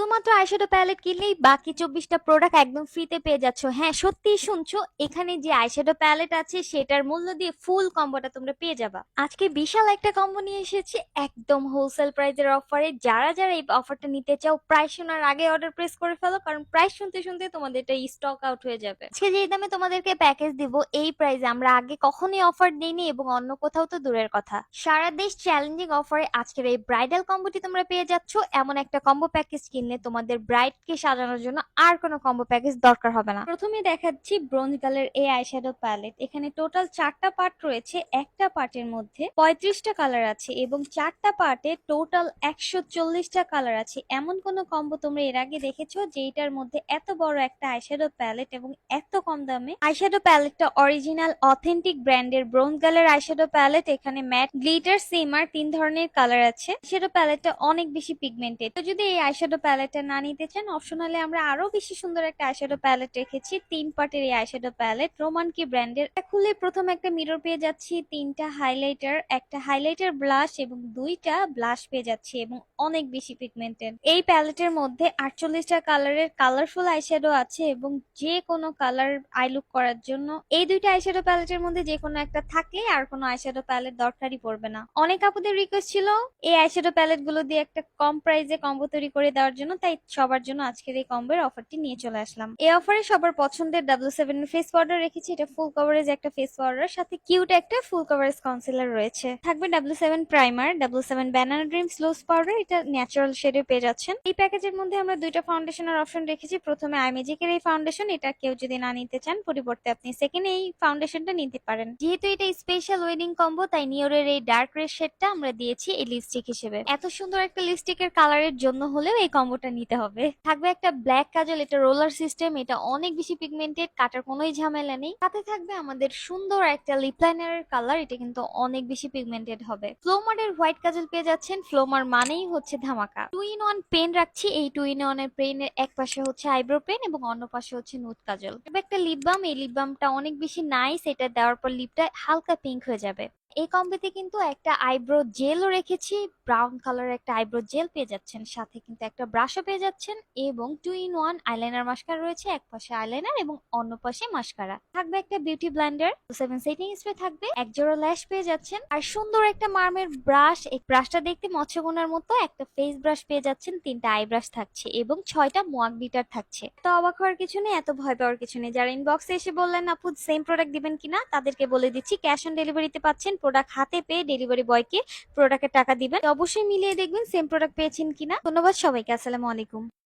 শুধুমাত্র eyeshadow palette কিনলেই বাকি 24টা প্রোডাক্ট একদম ফ্রিতে পেয়ে যাচ্ছ। হ্যাঁ, সত্যিই শুনছো। এখানে যে আইশ্যাডো প্যালেট আছে সেটার মূল্য দিয়ে ফুল কম্বোটা তোমরা পেয়ে যাবা। আজকে বিশাল একটা কম্বো নিয়ে এসেছি একদম হোলসেল প্রাইজের অফারে। যারা যারা এই অফারটা নিতে চাও প্রাইস শোনার আগে অর্ডার প্রেস করে ফেলো, কারণ প্রাইস শুনতে শুনতে তোমাদের এটা স্টক আউট হয়ে যাবে। আজকে যেই দামে তোমাদেরকে প্যাকেজ দিব এই প্রাইসে আমরা আগে কখনোই অফার দিইনি এবং অন্য কোথাও তো দূরের কথা। সারা দেশ চ্যালেঞ্জিং অফারে আজকের এই ব্রাইডাল কম্বোটি তোমরা পেয়ে যাচ্ছ। এমন একটা কম্বো প্যাকেজ কিনলে তোমাদের ব্রাইডকে সাজানোর জন্য আর কোনো কম্বো প্যাকেজ দরকার হবে না। প্রথমে দেখাচ্ছি ব্রোঞ্জ কালার এই আইশ্যাডো প্যালেট। এখানে টোটাল 4টা পার্ট রয়েছে। একটা পার্টের মধ্যে 35টা কালার আছে এবং 4টা পার্টে টোটাল 140টা কালার আছে। এমন কোনো কম্বো তোমরা এর আগে দেখেছো যেটার মধ্যে এত বড় একটা আইশ্যাডো প্যালেট এবং এত কম দামে? আইশ্যাডো প্যালেটটা অরিজিনাল অথেন্টিক ব্র্যান্ডের ব্রোঞ্জ কালার আইশ্যাডো প্যালেট। এখানে ম্যাট, গ্লিটার, সিমার 3 ধরনের কালার আছে। আইশ্যাডো প্যালেটটা অনেক বেশি পিগমেন্টেড। তো যদি এই আইশ্যাডো প্যালেটটা না নিতে চান, অপশনালি আমরা আরো বেশি সুন্দর একটা আইশ্যাডো প্যালেট রেখেছি। 3 পার্টের এই আইশ্যাডো প্যালেট রোমান কি ব্র্যান্ডের। খুলে প্রথম একটা মিরর পেয়ে যাচ্ছি, 3টা হাইলাইটার, একটা হাইলাইটার ব্লাশ এবং 2টা ব্লাশ পেয়ে যাচ্ছি এবং অনেক বেশি পিগমেন্টেড। এই প্যালেটের মধ্যে 48টা কালারের কালারফুল আইশ্যাডো আছে এবং যে কোনো কালার আই লুক করার জন্য এই 2টা আইশ্যাডো প্যালেটের মধ্যে যে কোনো একটা থাকলে আর কোনো আইশ্যাডো প্যালেট দরকারই পড়বে না। অনেক আপুদের রিকোয়েস্ট ছিল এই আইশ্যাডো প্যালেট গুলো দিয়ে একটা কম প্রাইসে কম্বো তৈরি করে দেওয়ার জন্য, তাই সবার জন্য আজকের এই কম্বোর অফারটি নিয়ে চলে আসলাম। এই অফারে সবার পছন্দের W7 এর ফেস পাউডার রেখেছি। এটা ফুল কভারেজ একটা ফেস পাউডার, সাথে কিউট একটা ফুল কভারেজ কনসিলার রয়েছে। থাকবে W7 primer, W7 banana dreams loose powder, এটা ন্যাচারাল শেডে পেয়ে যাচ্ছেন। এই প্যাকেজের মধ্যে আমরা 2টা ফাউন্ডেশনের অপশন রেখেছি। প্রথমে আইমেজিকের এই ফাউন্ডেশন, এটা কেউ যদি না নিতে চান পরিবর্তে আপনি সেকেন্ড এই ফাউন্ডেশনটা নিতে পারেন। যেহেতু এটা স্পেশাল ওয়েডিং কম্বো তাই নিওরের এই ডার্ক রেড শেডটা আমরা দিয়েছি এই লিপস্টিক হিসেবে। এত সুন্দর একটা লিপস্টিকের কালারের জন্য হলেও এই কম্বোটা নিতে হবে। থাকবে একটা ব্ল্যাক কাজল, এটা রোলার সিস্টেম, এটা অনেক বেশি পিগমেন্টেড, কাটার কোনোই ঝামেলা নেই। সাথে থাকবে আমাদের সুন্দর একটা লিপ লাইনারের কালার, এটা কিন্তু অনেক বেশি পিগমেন্টেড হবে। ফ্লোমারের হোয়াইট কাজল পেয়ে যাচ্ছেন। ফ্লোমার মানেই হচ্ছে ধামাকা। 2-in-1 পেন রাখছি। এই 2-in-1 এর পেনের এক পাশে হচ্ছে আইব্রো পেন এবং অন্য পাশে হচ্ছে নুড কাজল। তবে একটা লিপ বাম, এই লিপ বামটা অনেক বেশি নাইস। এটা দেওয়ার পর লিপটা হালকা পিঙ্ক হয়ে যাবে। এই কম্বিতে কিন্তু একটা আইব্রো জেলও রেখেছি। ব্রাউন কালারের একটা আইব্রো জেল পেয়ে যাচ্ছেন, সাথে কিন্তু একটা ব্রাশও পেয়ে যাচ্ছেন এবং 2-in-1 আইলাইনার মাস্কারা রয়েছে। এক পাশে আইলাইনার এবং অন্য পাশে মাস্কারা। থাকবে একটা বিউটি ব্লেন্ডার, 7 সেটিং স্প্রে থাকবে, এক জোড়া ল্যাশ পেয়ে যাচ্ছেন আর সুন্দর একটা মার্মের ব্রাশ। এই ব্রাশটা দেখতে মৎস্যকন্যার মতো। একটা ফেস ব্রাশ পেয়ে যাচ্ছেন, 3টা আই ব্রাশ থাকছে এবং 6টা মোয়াক গ্লিটার থাকছে। তো অবাক হওয়ার কিছু নেই, এত ভয় পাওয়ার কিছু নেই। যারা ইনবক্সে এসে বললেন আপু সেম প্রোডাক্ট দিবেন কিনা, তাদেরকে বলে দিচ্ছি ক্যাশ অন ডেলিভারিতে পাচ্ছেন। প্রোডাক্ট হাতে পেয়ে ডেলিভারি বয়কে প্রোডাক্টের টাকা দিবেন। অবশ্যই মিলিয়ে দেখবেন সেম প্রোডাক্ট পেয়েছেন কিনা। ধন্যবাদ সবাইকে, আসসালামু আলাইকুম।